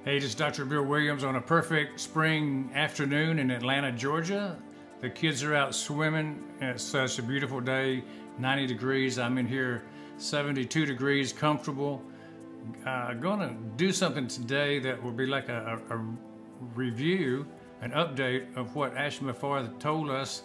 Hey, this is Dr. Bill Williams on a perfect spring afternoon in Atlanta, Georgia. The kids are out swimming. It's such a beautiful day, 90 degrees. I'm in here, 72 degrees, comfortable. Gonna do something today that will be like a review, an update of what Ash Mufareh told us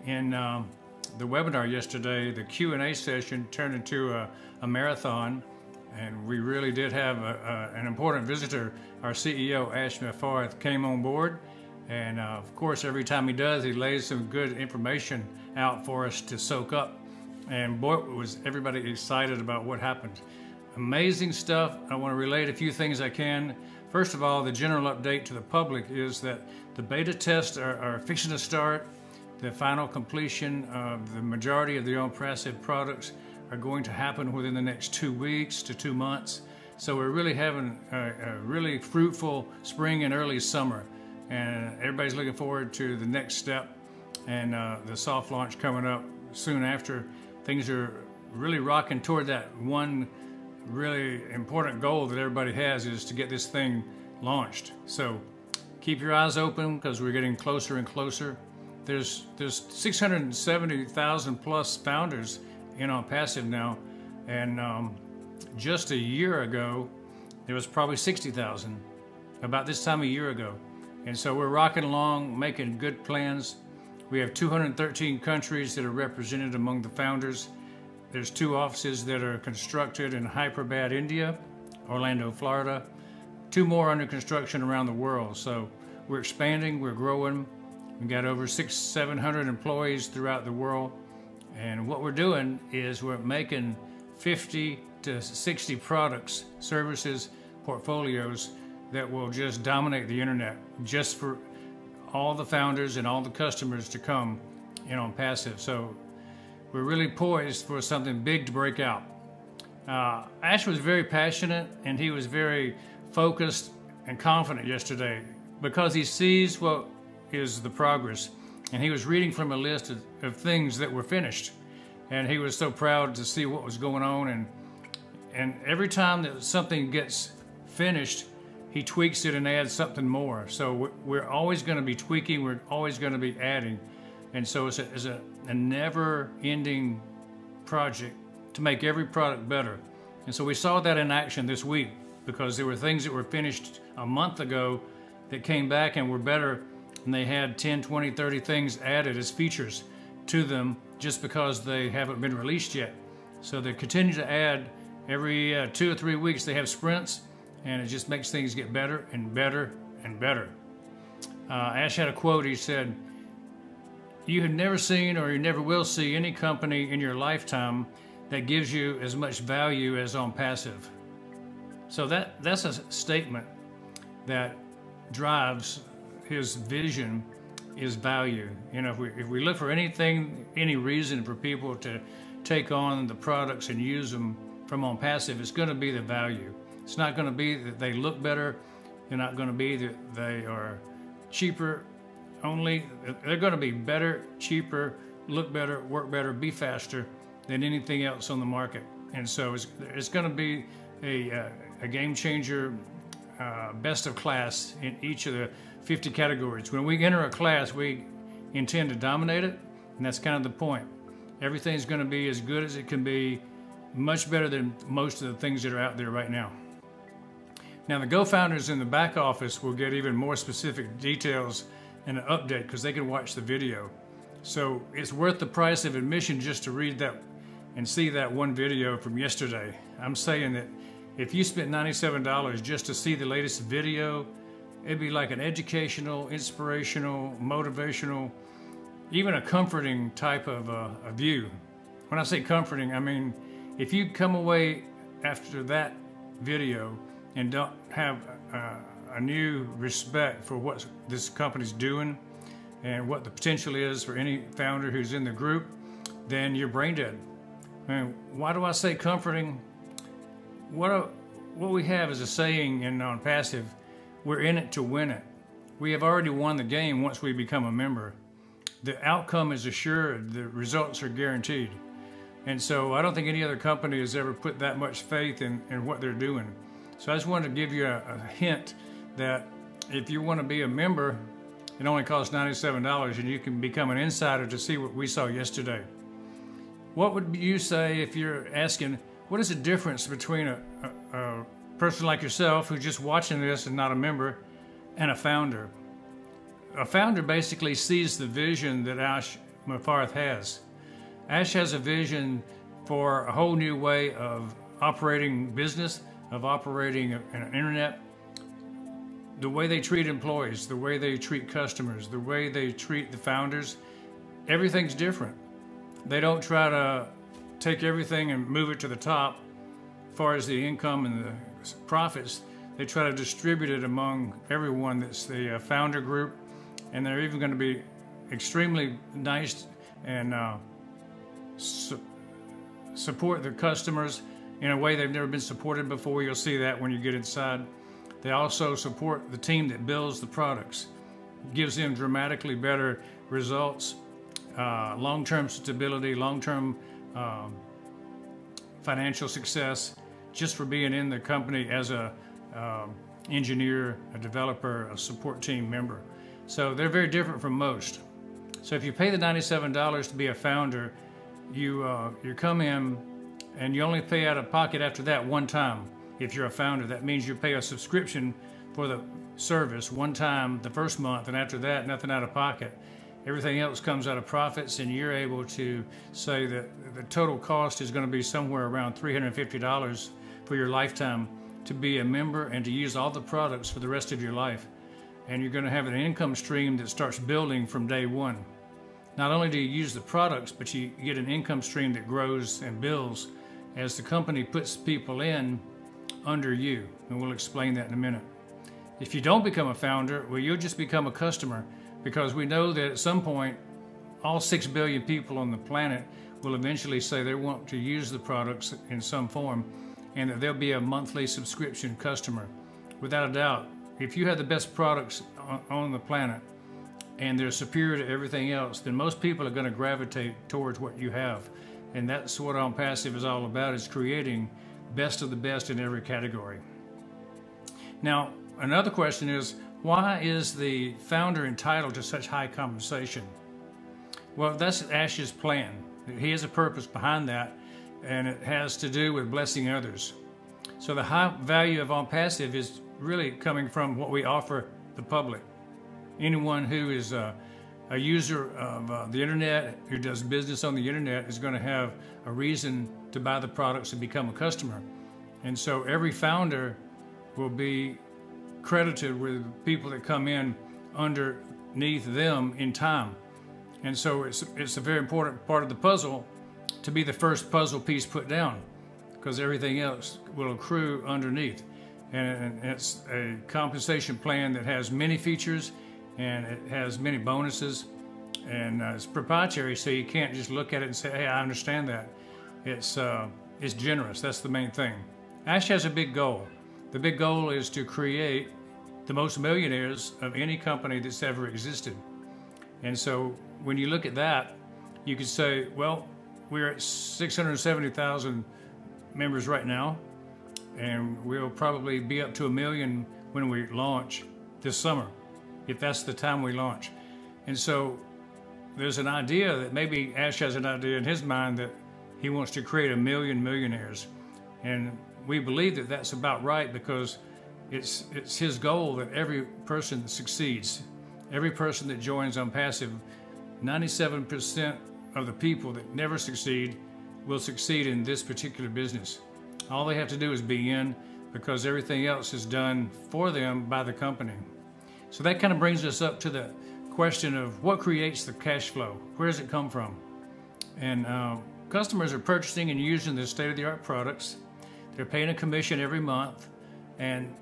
in the webinar yesterday. The Q&A session turned into a marathon. And we really did have an important visitor. Our CEO, Ash Mufareh, came on board. And of course, every time he does, he lays some good information out for us to soak up. And boy, was everybody excited about what happened. Amazing stuff. I want to relate a few things I can. First of all, the general update to the public is that the beta tests are fixing to start. The final completion of the majority of the Onpassive products are going to happen within the next 2 weeks to 2 months. So we're really having a really fruitful spring and early summer. And everybody's looking forward to the next step and the soft launch coming up soon after. Things are really rocking toward that one really important goal that everybody has, is to get this thing launched. So keep your eyes open because we're getting closer and closer. There's 670,000 plus founders in Onpassive now, and just a year ago there was probably 60,000 about this time a year ago. And so we're rocking along, making good plans. We have 213 countries that are represented among the founders. There's 2 offices that are constructed in Hyderabad, India, Orlando, Florida, 2 more under construction around the world. So we're expanding, we're growing. We've got over 600-700 employees throughout the world. And what we're doing is we're making 50 to 60 products, services, portfolios that will just dominate the internet, just for all the founders and all the customers to come in Onpassive. So we're really poised for something big to break out. Ash was very passionate and he was very focused and confident yesterday because he sees what is the progress. And he was reading from a list of things that were finished. And he was so proud to see what was going on. And every time that something gets finished, he tweaks it and adds something more. So we're always going to be tweaking, we're always going to be adding. And so it's a never-ending project to make every product better. And so we saw that in action this week, because there were things that were finished a month ago that came back and were better. And they had 10, 20, 30 things added as features to them just because they haven't been released yet. So they continue to add every 2 or 3 weeks. They have sprints, and it just makes things get better and better and better. Ash had a quote. He said, "You have never seen, or you never will see, any company in your lifetime that gives you as much value as Onpassive." So that's a statement that drives his vision, is value. You know, if we look for anything, any reason for people to take on the products and use them from Onpassive, it's going to be the value. It's not going to be that they look better. They're not going to be that they are cheaper only. They're going to be better, cheaper, look better, work better, be faster than anything else on the market. And so it's going to be a game changer, best of class in each of the 50 categories. When we enter a class, we intend to dominate it, and that's kind of the point. Everything's going to be as good as it can be, much better than most of the things that are out there right now. Now, the Go founders in the back office will get even more specific details and an update because they can watch the video. So it's worth the price of admission just to read that and see that one video from yesterday. I'm saying that if you spent $97 just to see the latest video, it'd be like an educational, inspirational, motivational, even a comforting type of a view. When I say comforting, I mean, if you come away after that video and don't have a new respect for what this company's doing and what the potential is for any founder who's in the group, then you're brain dead. I mean, why do I say comforting? What we have is a saying in Onpassive: we're in it to win it. We have already won the game once we become a member. The outcome is assured, the results are guaranteed. And so I don't think any other company has ever put that much faith in what they're doing. So I just wanted to give you a hint that if you want to be a member, it only costs $97 and you can become an insider to see what we saw yesterday. What would you say if you're asking, what is the difference between a person like yourself who's just watching this and not a member and a founder? A founder basically sees the vision that Ash Mufareh has. Ash has a vision for a whole new way of operating business, of operating an internet, the way they treat employees, the way they treat customers, the way they treat the founders. Everything's different. They don't try to take everything and move it to the top as far as the income and the profits. They try to distribute it among everyone that's the founder group, and they're even going to be extremely nice and support the customers in a way they've never been supported before. You'll see that when you get inside. They also support the team that builds the products, gives them dramatically better results, long-term stability, long-term financial success, just for being in the company as a engineer, a developer, a support team member. So they're very different from most. So if you pay the $97 to be a founder, you come in and you only pay out of pocket after that one time. If you're a founder, that means you pay a subscription for the service one time the first month, and after that, nothing out of pocket. Everything else comes out of profits, and you're able to say that the total cost is going to be somewhere around $350 for your lifetime to be a member and to use all the products for the rest of your life. And you're going to have an income stream that starts building from day one. Not only do you use the products, but you get an income stream that grows and builds as the company puts people in under you, and we'll explain that in a minute. If you don't become a founder, well, you'll just become a customer, because we know that at some point, all 6 billion people on the planet will eventually say they want to use the products in some form, and that they'll be a monthly subscription customer. Without a doubt, if you have the best products on the planet and they're superior to everything else, then most people are going to gravitate towards what you have. And that's what Onpassive is all about, is creating best of the best in every category. Now, another question is, why is the founder entitled to such high compensation? Well, that's Ash's plan. He has a purpose behind that, and it has to do with blessing others. So the high value of Onpassive is really coming from what we offer the public. Anyone who is a user of the internet, who does business on the internet, is going to have a reason to buy the products and become a customer. And so every founder will be credited with people that come in underneath them in time. And so it's a very important part of the puzzle to be the first puzzle piece put down, because everything else will accrue underneath. And it's a compensation plan that has many features, and it has many bonuses, and it's proprietary, so you can't just look at it and say, hey, I understand that. It's generous. That's the main thing. Ash has a big goal. The big goal is to create the most millionaires of any company that's ever existed. And so when you look at that, you could say, well, we're at 670,000 members right now, and we'll probably be up to 1 million when we launch this summer, if that's the time we launch. And so there's an idea that maybe Ash has an idea in his mind that he wants to create 1 million millionaires. And we believe that that's about right, because it's his goal that every person succeeds. Every person that joins Onpassive, 97% of the people that never succeed will succeed in this particular business. All they have to do is be in, because everything else is done for them by the company. So that kind of brings us up to the question of what creates the cash flow? Where does it come from? And customers are purchasing and using the state-of-the-art products. They're paying a commission every month, and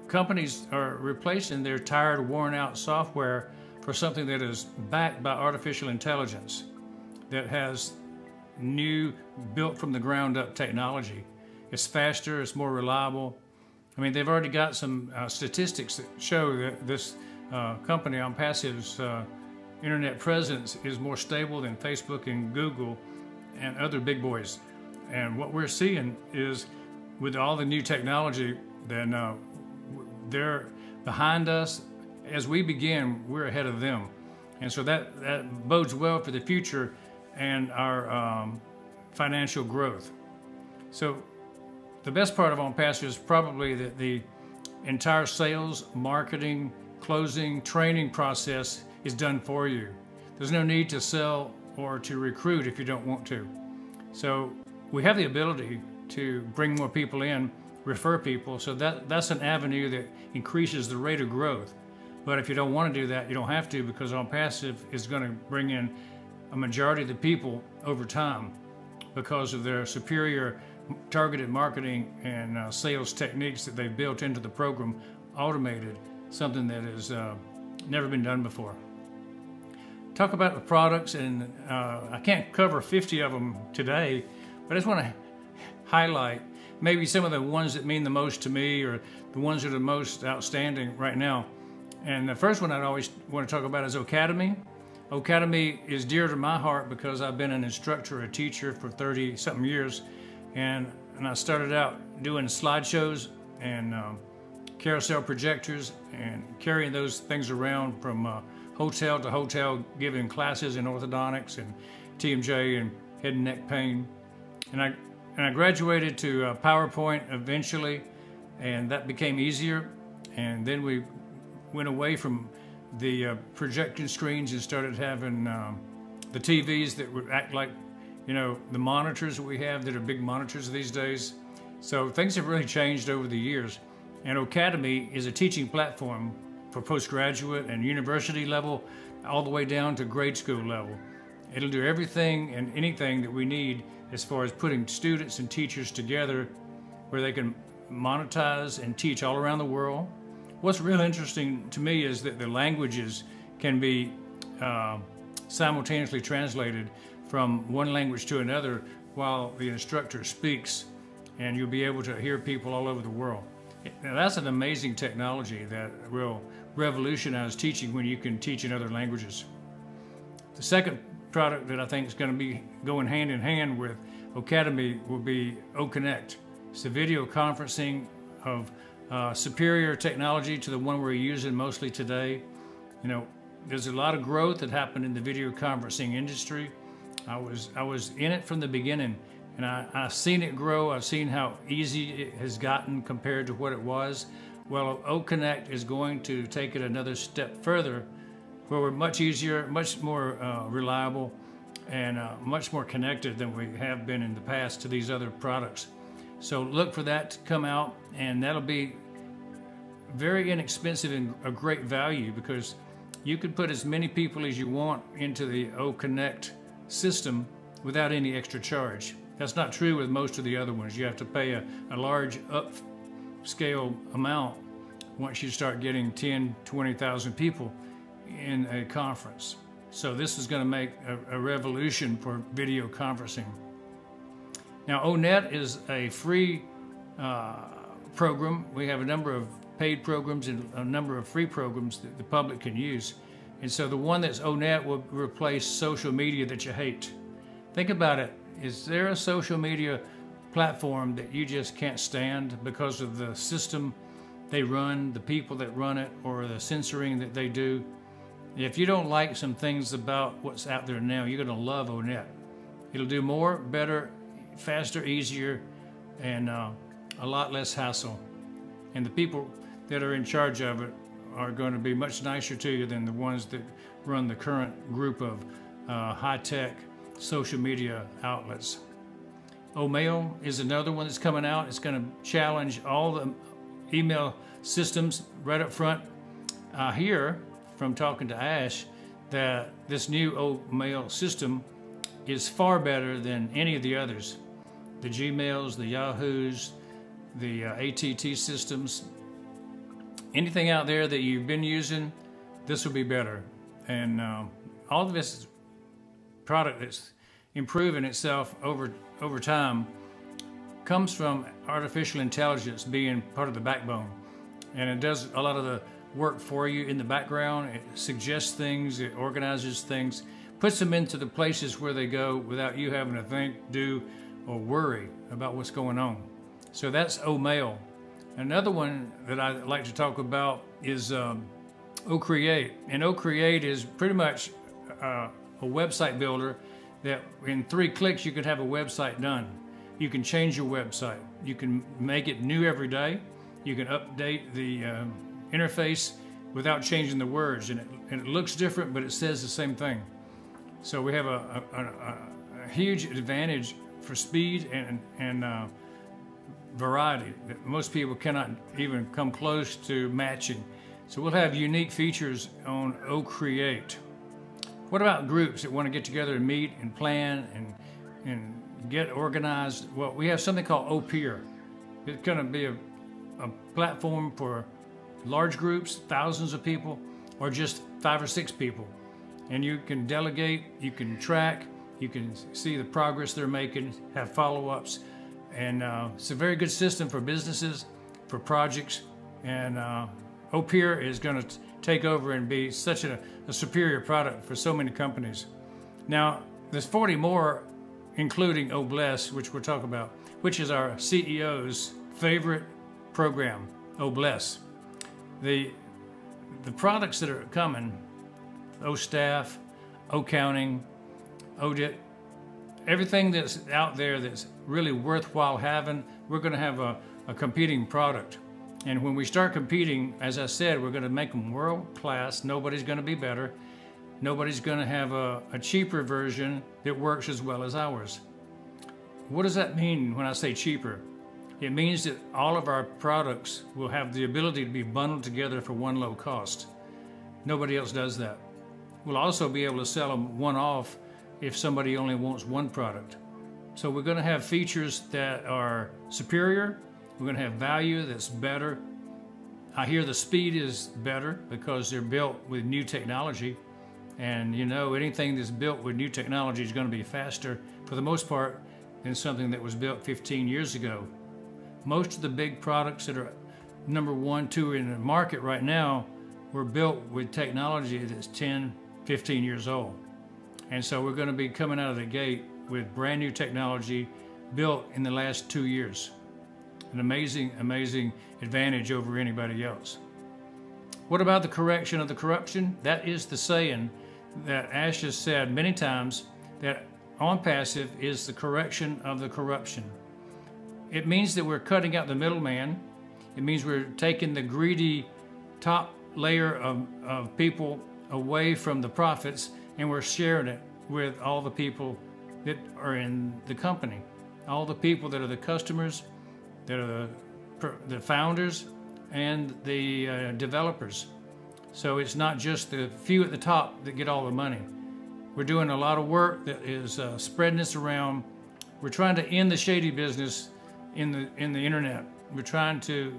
companies are replacing their tired, worn-out software for something that is backed by artificial intelligence, that has new, built from the ground up technology. It's faster, it's more reliable. I mean, they've already got some statistics that show that this company, Onpassive's internet presence, is more stable than Facebook and Google and other big boys. And what we're seeing is with all the new technology, then they're behind us. As we begin, we're ahead of them. And so that bodes well for the future and our financial growth. So the best part of Onpassive is probably that the entire sales, marketing, closing, training process is done for you. There's no need to sell or to recruit if you don't want to. So we have the ability to bring more people in, refer people, so that's an avenue that increases the rate of growth. But if you don't want to do that, you don't have to, because Onpassive is going to bring in a majority of the people over time because of their superior targeted marketing and sales techniques that they've built into the program, automated, something that has never been done before. Talk about the products, and I can't cover 50 of them today, but I just want to highlight maybe some of the ones that mean the most to me, or the ones that are the most outstanding right now. And the first one I'd always want to talk about is Academy. Academy is dear to my heart because I've been an instructor, a teacher for 30-something years, and I started out doing slideshows and carousel projectors and carrying those things around from hotel to hotel, giving classes in orthodontics and TMJ and head and neck pain. And I graduated to PowerPoint eventually, and that became easier. And then we went away from the projection screens and started having the TVs that would act like, you know, the monitors that we have that are big monitors these days. So things have really changed over the years. And Academy is a teaching platform for postgraduate and university level, all the way down to grade school level. It'll do everything and anything that we need as far as putting students and teachers together where they can monetize and teach all around the world. What's really interesting to me is that the languages can be simultaneously translated from one language to another while the instructor speaks, and you'll be able to hear people all over the world. Now, that's an amazing technology that will revolutionize teaching when you can teach in other languages. The second product that I think is going to be going hand in hand with Academy will be OConnect. It's the video conferencing of superior technology to the one we're using mostly today. You know, there's a lot of growth that happened in the video conferencing industry. I was in it from the beginning, and I've seen it grow. I've seen how easy it has gotten compared to what it was. Well, OConnect is going to take it another step further, where we're much easier, much more reliable, and much more connected than we have been in the past to these other products. So look for that to come out, and that'll be very inexpensive and a great value, because you could put as many people as you want into the OConnect system without any extra charge. That's not true with most of the other ones. You have to pay a large upscale amount once you start getting 10, 20,000 people in a conference. So this is going to make a revolution for video conferencing. Now, ONET is a free program. We have a number of paid programs and a number of free programs that the public can use. And so the one that's ONET will replace social media that you hate. Think about it. Is there a social media platform that you just can't stand because of the system they run, the people that run it, or the censoring that they do? If you don't like some things about what's out there now, you're going to love ONET. It'll do more, better, faster, easier, and a lot less hassle. And the people that are in charge of it are going to be much nicer to you than the ones that run the current group of high-tech social media outlets. Omail is another one that's coming out. It's going to challenge all the email systems right up front. I hear from talking to Ash that this new Omail system is far better than any of the others. The Gmails, the Yahoos, the ATT systems, anything out there that you've been using, this will be better. And all of this product that's improving itself over time comes from artificial intelligence being part of the backbone. And it does a lot of the work for you in the background. It suggests things, it organizes things, puts them into the places where they go without you having to think, do, or worry about what's going on. So that's O-Mail. Another one that I like to talk about is O-Create. And O-Create is pretty much a website builder that in 3 clicks you can have a website done. You can change your website. You can make it new every day. You can update the interface without changing the words, and it looks different, but it says the same thing. So we have a huge advantage for speed and variety that most people cannot even come close to matching. So we'll have unique features on O-Create. What about groups that want to get together and meet and plan and get organized? Well, we have something called O-Peer. It's going to be a platform for large groups, thousands of people, or just 5 or 6 people. And you can delegate, you can track, you can see the progress they're making, have follow-ups. And it's a very good system for businesses, for projects. And O-Peer is going to take over and be such a superior product for so many companies. Now, there's 40 more, including O-Bless, which we'll talk about, which is our CEO's favorite program, O-Bless. The products that are coming, O-Staff, O-Counting, Audit, everything that's out there that's really worthwhile having, we're going to have a competing product. And when we start competing, as I said, we're going to make them world-class. Nobody's going to be better. Nobody's going to have a cheaper version that works as well as ours. What does that mean when I say cheaper? It means that all of our products will have the ability to be bundled together for one low cost. Nobody else does that. We'll also be able to sell them one-off if somebody only wants one product. So we're going to have features that are superior. We're going to have value that's better. I hear the speed is better because they're built with new technology. And you know, anything that's built with new technology is going to be faster, for the most part, than something that was built 15 years ago. Most of the big products that are number 1, 2 in the market right now were built with technology that's 10, 15 years old. And so we're going to be coming out of the gate with brand new technology built in the last 2 years. An amazing, amazing advantage over anybody else. What about the correction of the corruption? That is the saying that Ash has said many times, that Onpassive is the correction of the corruption. It means that we're cutting out the middleman. It means we're taking the greedy top layer of people away from the profits, and we're sharing it with all the people that are in the company. All the people that are the customers, that are the founders, and the developers. So it's not just the few at the top that get all the money. We're doing a lot of work that is spreading this around. We're trying to end the shady business in the internet. We're trying to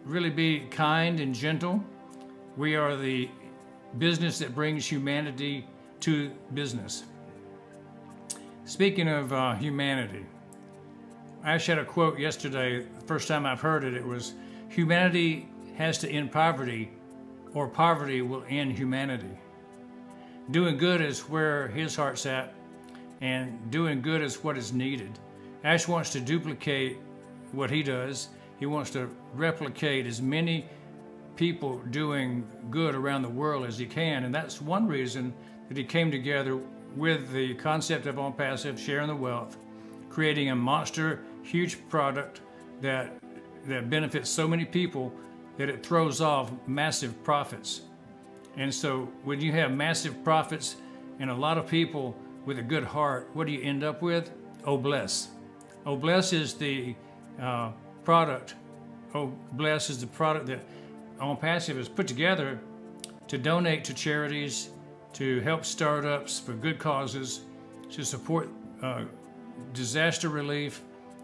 really be kind and gentle. We are the business that brings humanity to business. Speaking of humanity, I actually had a quote yesterday. The first time I've heard it, it was, "Humanity has to end poverty, or poverty will end humanity." Doing good is where his heart's at, and doing good is what is needed. Ash wants to duplicate what he does. He wants to replicate as many people doing good around the world as he can, and that's one reason that he came together with the concept of Onpassive, sharing the wealth, creating a monster, huge product that benefits so many people that it throws off massive profits. And so when you have massive profits and a lot of people with a good heart, what do you end up with? O-Bless. O-Bless is the product. O-Bless is the product that Onpassive has put together to donate to charities, to help startups for good causes, to support disaster relief,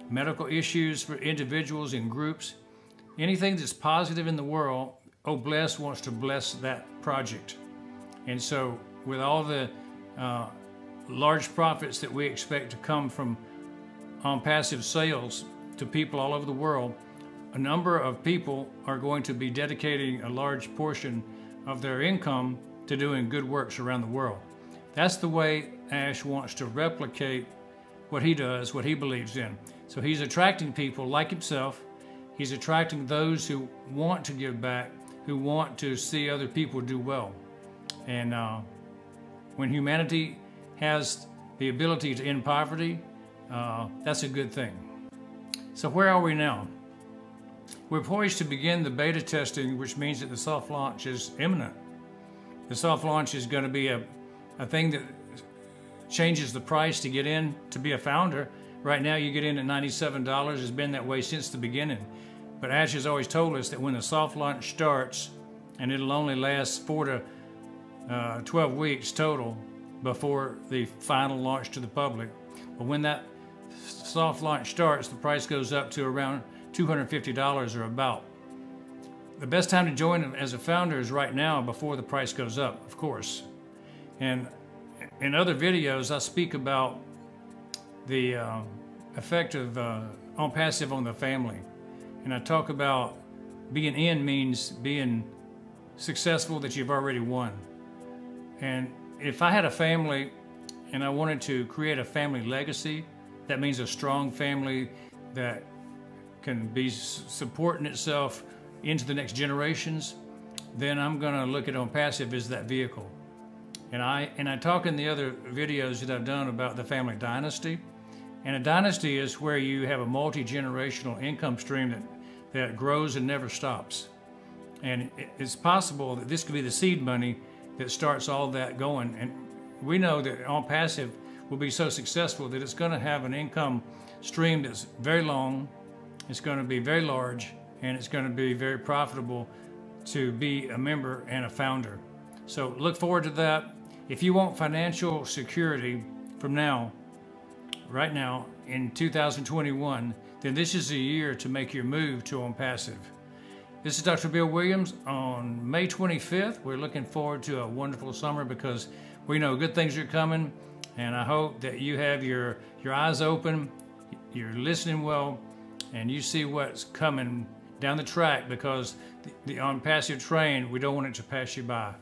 medical issues for individuals and groups. Anything that's positive in the world, O-Bless wants to bless that project. And so with all the large profits that we expect to come from Onpassive sales to people all over the world, a number of people are going to be dedicating a large portion of their income to doing good works around the world. That's the way Ash wants to replicate what he does, what he believes in. So he's attracting people like himself. He's attracting those who want to give back, who want to see other people do well. And when humanity has the ability to end poverty, that's a good thing. So where are we now? We're poised to begin the beta testing, which means that the soft launch is imminent. The soft launch is going to be a thing that changes the price to get in to be a founder. Right now you get in at $97. It's been that way since the beginning. But Ash has always told us that when the soft launch starts, and it'll only last 4 to 12 weeks total before the final launch to the public. But when that soft launch starts, the price goes up to around $250 or about. The best time to join as a founder is right now before the price goes up, of course. And in other videos, I speak about the effect of Onpassive on the family. And I talk about being in means being successful, that you've already won. And if I had a family and I wanted to create a family legacy, that means a strong family that can be supporting itself into the next generations, then I'm going to look at Onpassive as that vehicle. And I talk in the other videos that I've done about the family dynasty. And a dynasty is where you have a multi-generational income stream that grows and never stops. And it's possible that this could be the seed money that starts all that going. And we know that Onpassive will be so successful that it's going to have an income stream that's very long, it's going to be very large, and it's going to be very profitable to be a member and a founder. So look forward to that. If you want financial security from now, right now, in 2021, then this is a year to make your move to Onpassive. This is Dr. Bill Williams on May 25th. We're looking forward to a wonderful summer because we know good things are coming, and I hope that you have your eyes open, you're listening well, and you see what's coming down the track, because the Onpassive train, we don't want it to pass you by.